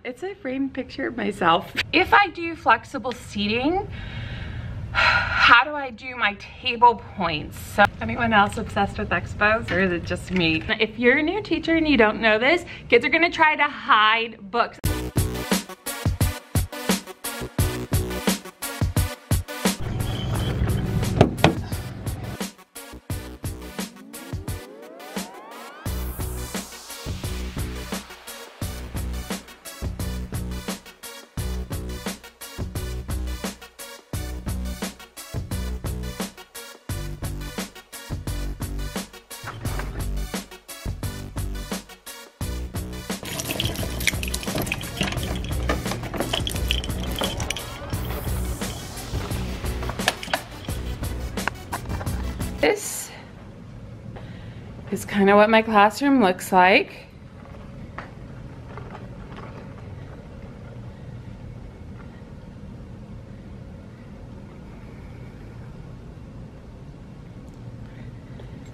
It's a framed picture of myself. If I do flexible seating, how do I do my table points? So, anyone else obsessed with expos, or is it just me? If you're a new teacher and you don't know this, kids are gonna try to hide books. This is kind of what my classroom looks like.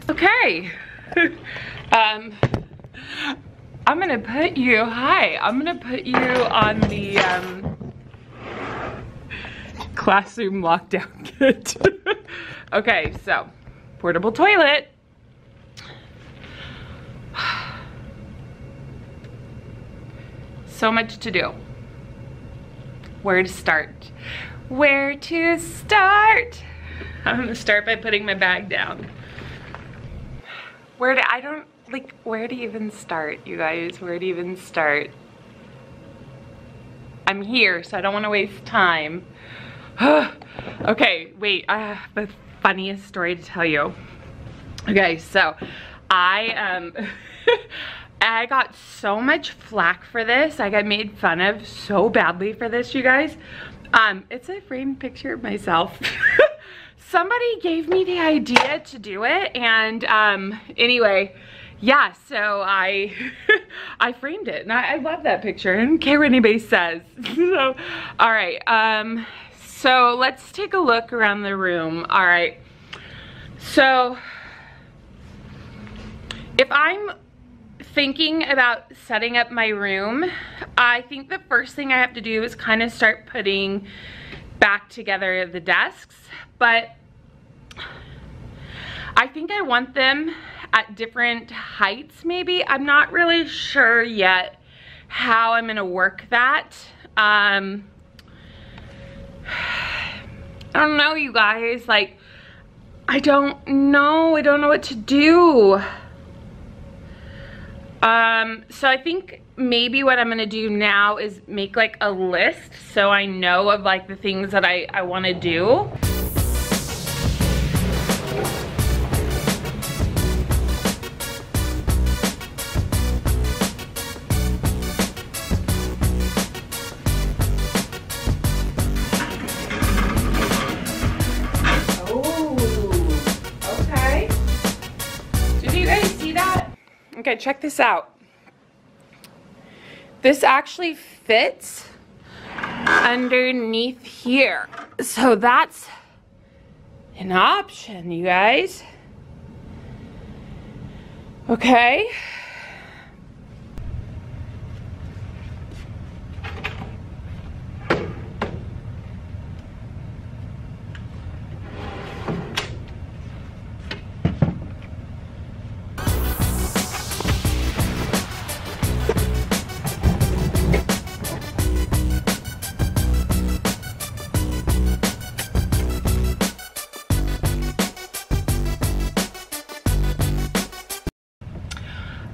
Okay. I'm gonna put you, I'm gonna put you on the classroom lockdown kit. Okay, so portable toilet. So much to do. Where to start? Where to start? I'm gonna start by putting my bag down. Where to even start, you guys? Where to even start? I'm here, so I don't want to waste time. Okay, wait, I have the funniest story to tell you. Okay, so I I got so much flack for this. I got made fun of so badly for this, you guys. It's a framed picture of myself. Somebody gave me the idea to do it, and anyway, yeah, so I I framed it, and I love that picture. I don't care what anybody says. So, all right, so let's take a look around the room. All right, so if I'm thinking about setting up my room, I think the first thing I have to do is kind of start putting back together the desks, but I think I want them at different heights maybe. I'm not really sure yet how I'm gonna work that. I don't know, you guys, like, I don't know what to do. So I think maybe what I'm gonna do now is make like a list so I know of like the things that I wanna do. Okay, check this out. This actually fits underneath here. So that's an option, you guys. Okay.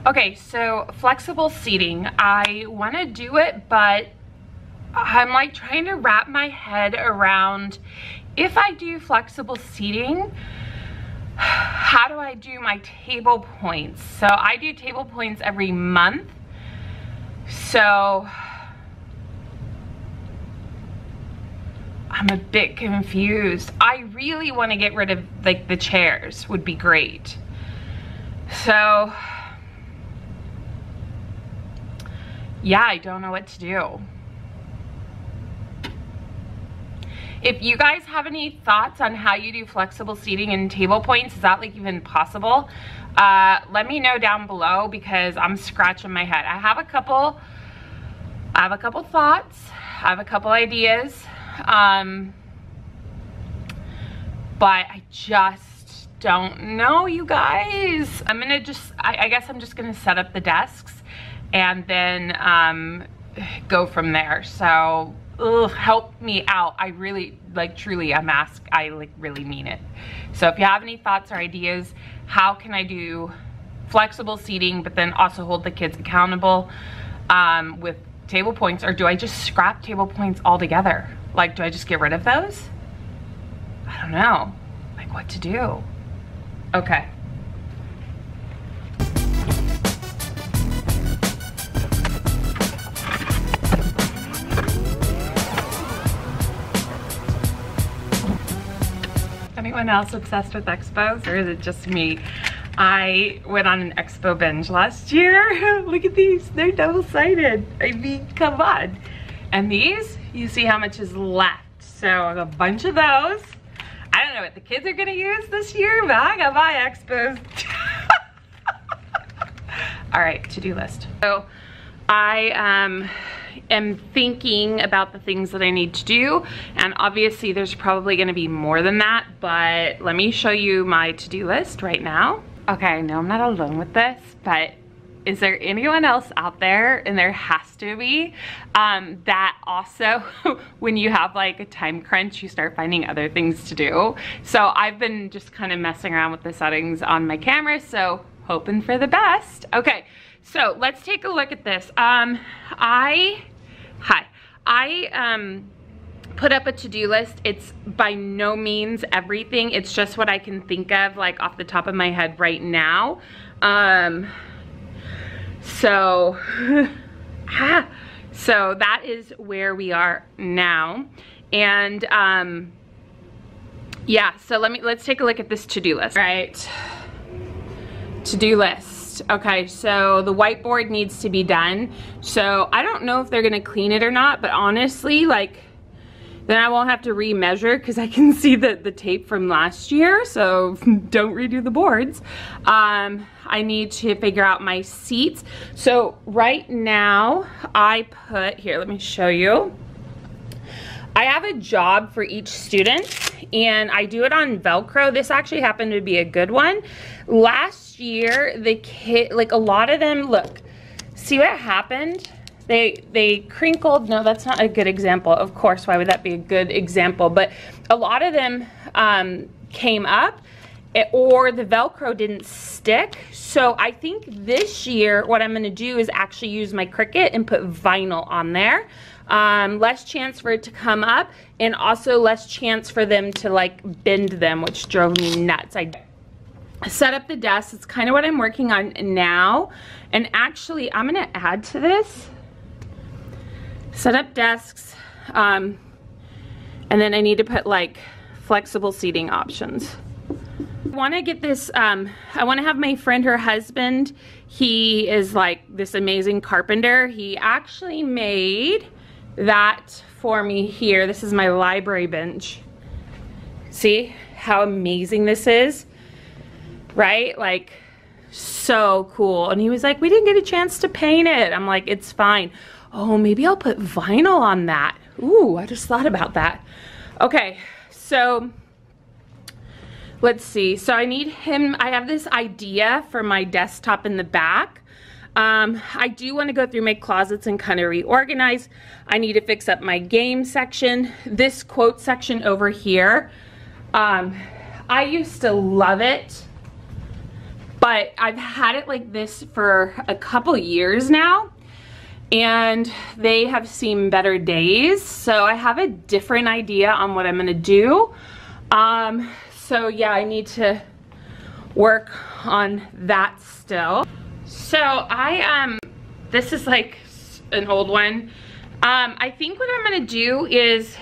Okay, so flexible seating, I want to do it, but I'm like trying to wrap my head around, if I do flexible seating, how do I do my table points? So I do table points every month, so I'm a bit confused. I really want to get rid of like the chairs, would be great. So yeah, I don't know what to do. If you guys have any thoughts on how you do flexible seating and table points, is that like even possible? Let me know down below, because I'm scratching my head. I have a couple I have a couple thoughts. I have a couple ideas. But I just don't know, you guys. I'm gonna just, I guess I'm just gonna set up the desks and then go from there. So help me out. I really, like, truly, I like really mean it. So if you have any thoughts or ideas, how can I do flexible seating but then also hold the kids accountable with table points, or do I just scrap table points altogether? Like, do I just get rid of those? I don't know, like, what to do. Okay. Anyone else obsessed with expos, or is it just me? I went on an expo binge last year. Look at these, they're double-sided. I mean, come on. And these, you see how much is left. So a bunch of those. I don't know what the kids are gonna use this year, but I gotta buy expos. All right, to-do list. So I am thinking about the things that I need to do, and obviously there's probably gonna be more than that, but let me show you my to-do list right now. Okay, I know I'm not alone with this, but is there anyone else out there, and there has to be, that also when you have like a time crunch, you start finding other things to do? So I've been just kind of messing around with the settings on my camera, so hoping for the best. Okay, so let's take a look at this. I put up a to-do list. It's by no means everything. It's just what I can think of, like, off the top of my head right now. So that is where we are now. And yeah, so let's take a look at this to-do list. All right, to-do list. Okay, so the whiteboard needs to be done. So I don't know if they're gonna clean it or not, but honestly, like, then I won't have to remeasure because I can see the tape from last year, so don't redo the boards. I need to figure out my seats. So right now I put, here, let me show you. I have a job for each student and I do it on Velcro. This actually happened to be a good one. Last year, the kid, like, a lot of them, look, see what happened? They crinkled. No, that's not a good example. Of course, why would that be a good example? But a lot of them came up, or the Velcro didn't stick. So I think this year what I'm gonna do is actually use my Cricut and put vinyl on there. Less chance for it to come up, and also less chance for them to, like, bend them, which drove me nuts. I set up the desk. It's kind of what I'm working on now. And actually, I'm gonna add to this. Set up desks, and then I need to put, like, flexible seating options. I want to get this, I want to have my friend, her husband, he is like this amazing carpenter. He actually made that for me here. This is my library bench. See how amazing this is, right? Like, so cool. And he was like, we didn't get a chance to paint it. I'm like, it's fine. Oh, maybe I'll put vinyl on that. Ooh, I just thought about that. Okay, so let's see. So I need him, I have this idea for my desktop in the back. I do want to go through my closets and kind of reorganize. I need to fix up my game section. This quote section over here, I used to love it, but I've had it like this for a couple years now, and they have seen better days. So I have a different idea on what I'm gonna do. So yeah, I need to work on that still. So this is like an old one. I think what I'm gonna do is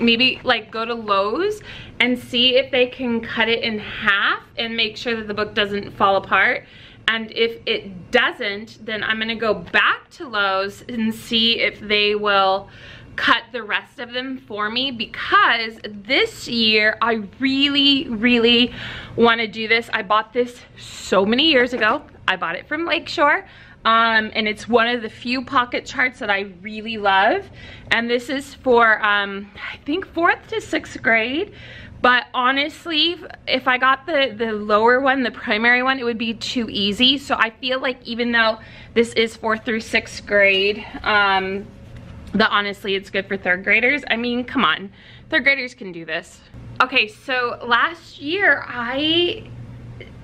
maybe like go to Lowe's and see if they can cut it in half and make sure that the book doesn't fall apart. And if it doesn't, then I'm gonna go back to Lowe's and see if they will cut the rest of them for me, because this year I really want to do this. I bought this so many years ago. I bought it from Lakeshore. And it's one of the few pocket charts that I really love. And this is for, I think 4th to 6th grade. But honestly, if I got the lower one, the primary one, it would be too easy. So I feel like even though this is 4th through 6th grade, that honestly it's good for 3rd graders. I mean, come on, 3rd graders can do this. Okay, so last year I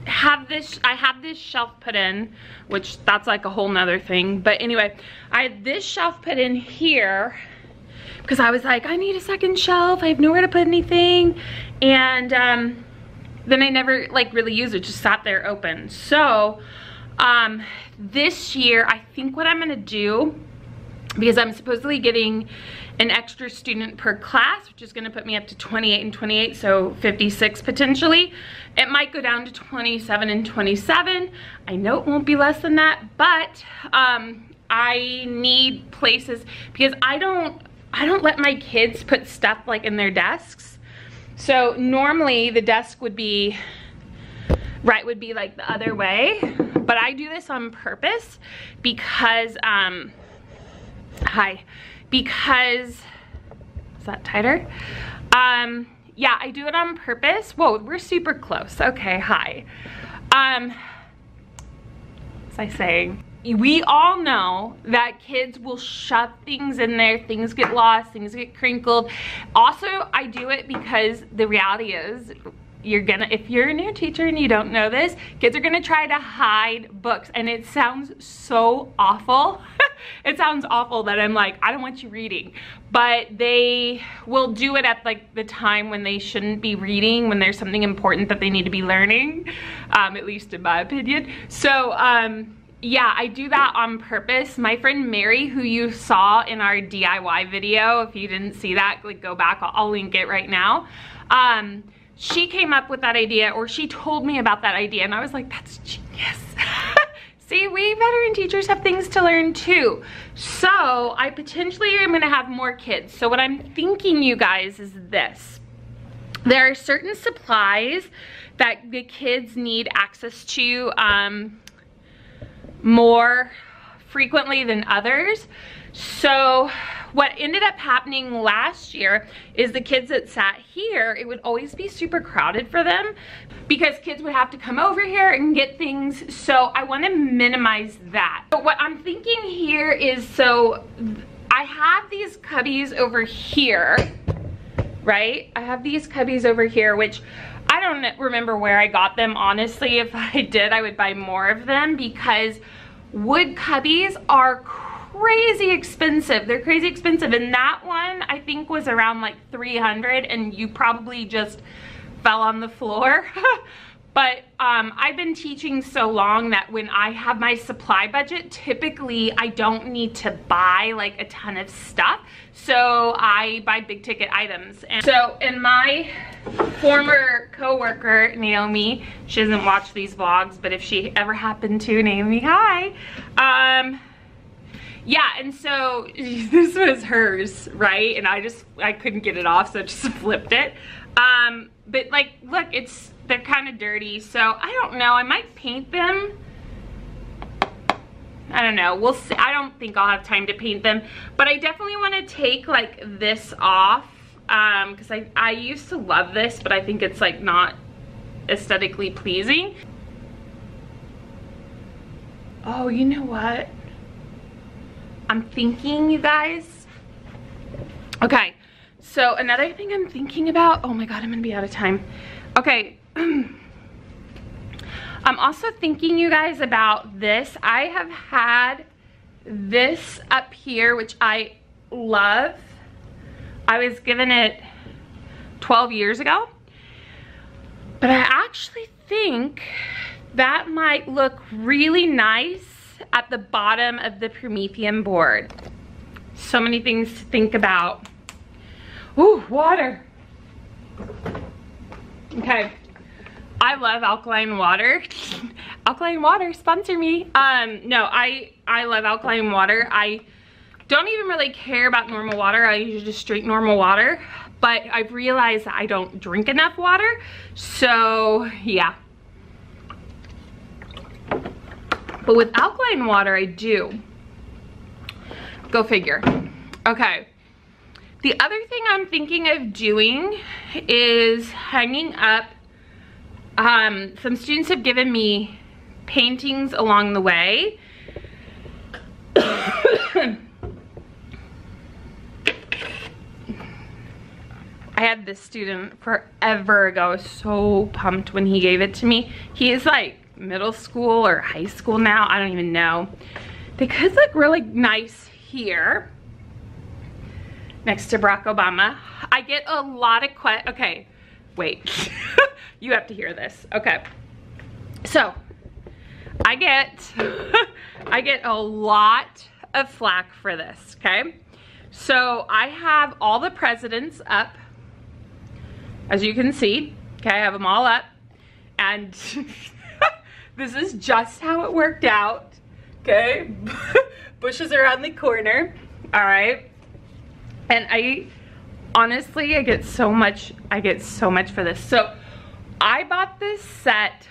had this shelf put in, which that's like a whole nother thing. But anyway, I had this shelf put in here because I was like, I need a second shelf. I have nowhere to put anything. And then I never like really used it, just sat there open. So this year, I think what I'm gonna do, because I'm supposedly getting an extra student per class, which is gonna put me up to 28 and 28, so 56 potentially. It might go down to 27 and 27. I know it won't be less than that, but I need places, because I don't let my kids put stuff like in their desks. So normally the desk would be like the other way, but I do this on purpose because, because, is that tighter? Yeah, I do it on purpose. Whoa, we're super close. Okay, hi. As I say, we all know that kids will shove things in there, things get lost, things get crinkled. Also, I do it because the reality is, if you're a new teacher and you don't know this, kids are gonna try to hide books, and it sounds so awful. It sounds awful that I'm like, I don't want you reading, but they will do it at like the time when they shouldn't be reading, when there's something important that they need to be learning, at least in my opinion. So, yeah, I do that on purpose. My friend Mary, who you saw in our DIY video, if you didn't see that, like go back, I'll link it right now. She came up with that idea, or she told me about that idea, and I was like, that's genius. See, we veteran teachers have things to learn too. So I potentially am gonna have more kids. So what I'm thinking, you guys, is this. There are certain supplies that the kids need access to more frequently than others. So what ended up happening last year is the kids that sat here, it would always be super crowded for them because kids would have to come over here and get things. So I want to minimize that. But what I'm thinking here is, so I have these cubbies over here, right? I have these cubbies over here, which I don't remember where I got them. Honestly, if I did, I would buy more of them, because wood cubbies are crazy expensive. They're crazy expensive, and that one I think was around like 300, and you probably just fell on the floor. But I've been teaching so long that when I have my supply budget, typically I don't need to buy like a ton of stuff, so I buy big ticket items. And so, in my former co-worker Naomi, she doesn't watch these vlogs, but if she ever happened to, Naomi, hi. Yeah, and so this was hers, right? And I couldn't get it off, so I just flipped it. But like, look, they're kind of dirty, so I don't know, I might paint them. I don't know, we'll see. I don't think I'll have time to paint them, but I definitely want to take like this off, because I used to love this, but I think it's like not aesthetically pleasing. Oh, you know what? I'm thinking, you guys. Okay, so another thing I'm thinking about, oh my God, I'm gonna be out of time. Okay, I'm also thinking, you guys, about this. I have had this up here, which I love. I was given it 12 years ago, but I actually think that might look really nice at the bottom of the Promethean board. So many things to think about. Ooh, water. Okay, I love alkaline water. Alkaline water, sponsor me. No, I love alkaline water. I don't even really care about normal water. I usually just drink normal water, but I've realized that I don't drink enough water. So yeah. But with alkaline water, I do. Go figure. Okay. The other thing I'm thinking of doing is hanging up, some students have given me paintings along the way. I had this student forever ago. I was so pumped when he gave it to me. He is like middle school or high school now. I don't even know. They could look really nice here next to Barack Obama. I get a lot of okay, wait. You have to hear this. Okay. So, I get a lot of flack for this, okay? So, I have all the presidents up. As you can see, okay, I have them all up, and this is just how it worked out, okay? Bush is around the corner, all right? And honestly, I get so much for this. So I bought this set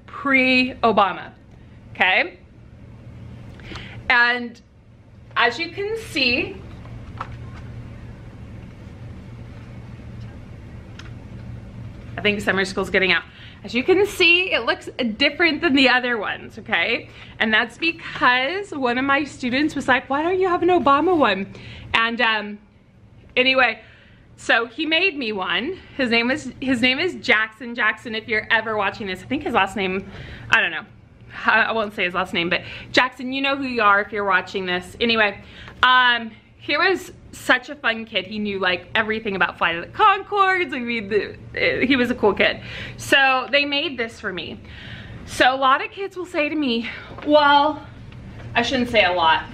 pre-Obama, okay? And as you can see, I think summer school's getting out. As you can see, it looks different than the other ones, okay? And that's because one of my students was like, why don't you have an Obama one? And anyway, so he made me one. His name is Jackson. Jackson, if you're ever watching this, I think his last name, I don't know. I won't say his last name, but Jackson, you know who you are if you're watching this. Anyway, he was such a fun kid. He knew like everything about Flight of the Conchords. I mean, he was a cool kid. So they made this for me. So a lot of kids will say to me, well, I shouldn't say a lot.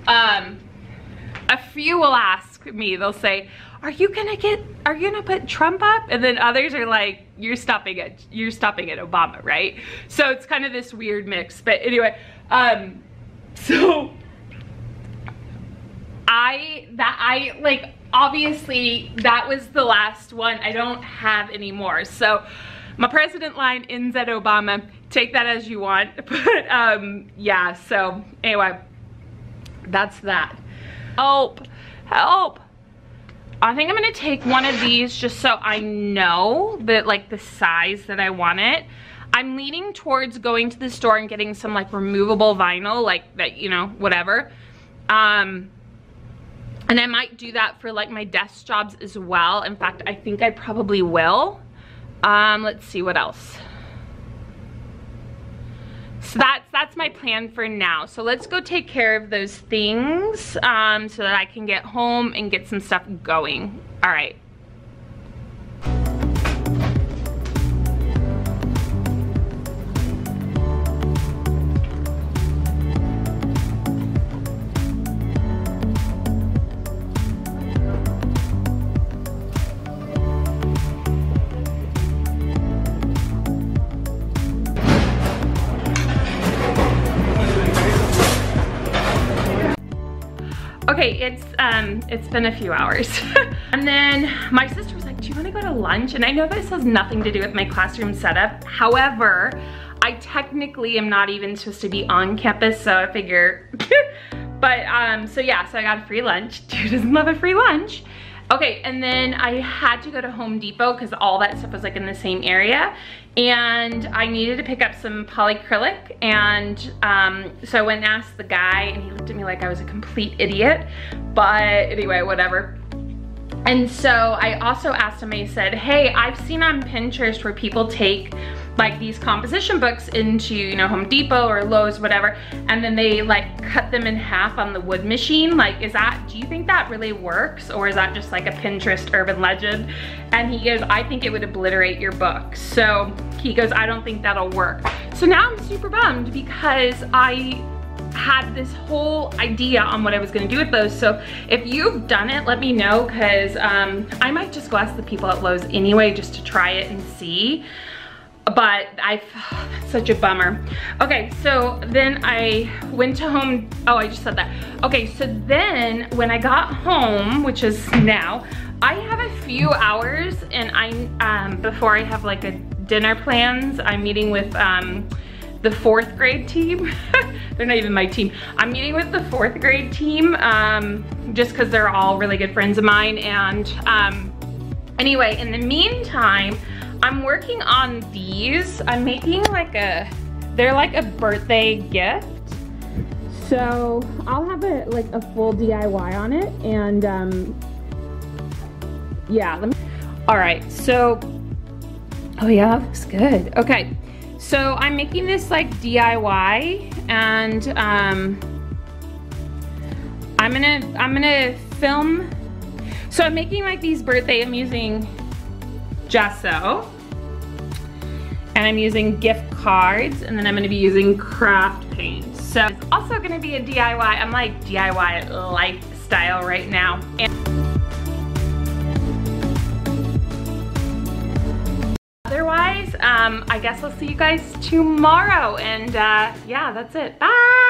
A few will ask me, they'll say, are you gonna put Trump up? And then others are like, you're stopping at Obama, right? So it's kind of this weird mix. But anyway, so like, obviously that was the last one. I don't have any more. So my president line ends at Obama. Take that as you want. But yeah, so anyway, that's that. Help, help. I think I'm gonna take one of these just so I know that like the size that I want it. I'm leaning towards going to the store and getting some like removable vinyl, like that, you know, whatever. And I might do that for like my desk jobs as well. In fact, I think I probably will. Let's see what else. So that's my plan for now. So let's go take care of those things so that I can get home and get some stuff going. All right. Okay, it's been a few hours. And then my sister was like, do you want to go to lunch? And I know this has nothing to do with my classroom setup. However, I technically am not even supposed to be on campus, so I figure, but so yeah, so I got a free lunch. Who doesn't love a free lunch? Okay, and then I had to go to Home Depot because all that stuff was like in the same area. And I needed to pick up some polyacrylic, and so I went and asked the guy, and he looked at me like I was a complete idiot. But anyway, whatever. And so I also asked him, I said, hey, I've seen on Pinterest where people take like these composition books into, you know, Home Depot or Lowe's, whatever, and then they like cut them in half on the wood machine. Like, do you think that really works, or is that just like a Pinterest urban legend? And he goes, I think it would obliterate your book. So he goes, I don't think that'll work. So now I'm super bummed because I had this whole idea on what I was gonna do with those. So if you've done it, let me know, because I might just go ask the people at Lowe's anyway just to try it and see. But that's such a bummer. Okay, so then I went to home. Oh, I just said that. Okay, so then when I got home, which is now, I have a few hours, and before I have like a dinner plans, I'm meeting with the 4th grade team. They're not even my team. I'm meeting with the 4th grade team just because they're all really good friends of mine. And anyway, in the meantime, I'm working on these. I'm making like they're like a birthday gift. So I'll have a full DIY on it. And yeah, all right, so, oh yeah, that looks good. Okay, so I'm making this like DIY, and I'm gonna film. So I'm making like these birthday, I'm using gesso, and I'm using gift cards, and then I'm gonna be using craft paint. So it's also gonna be a DIY. I'm like DIY lifestyle right now. Otherwise, I guess I'll see you guys tomorrow, and yeah, that's it. Bye!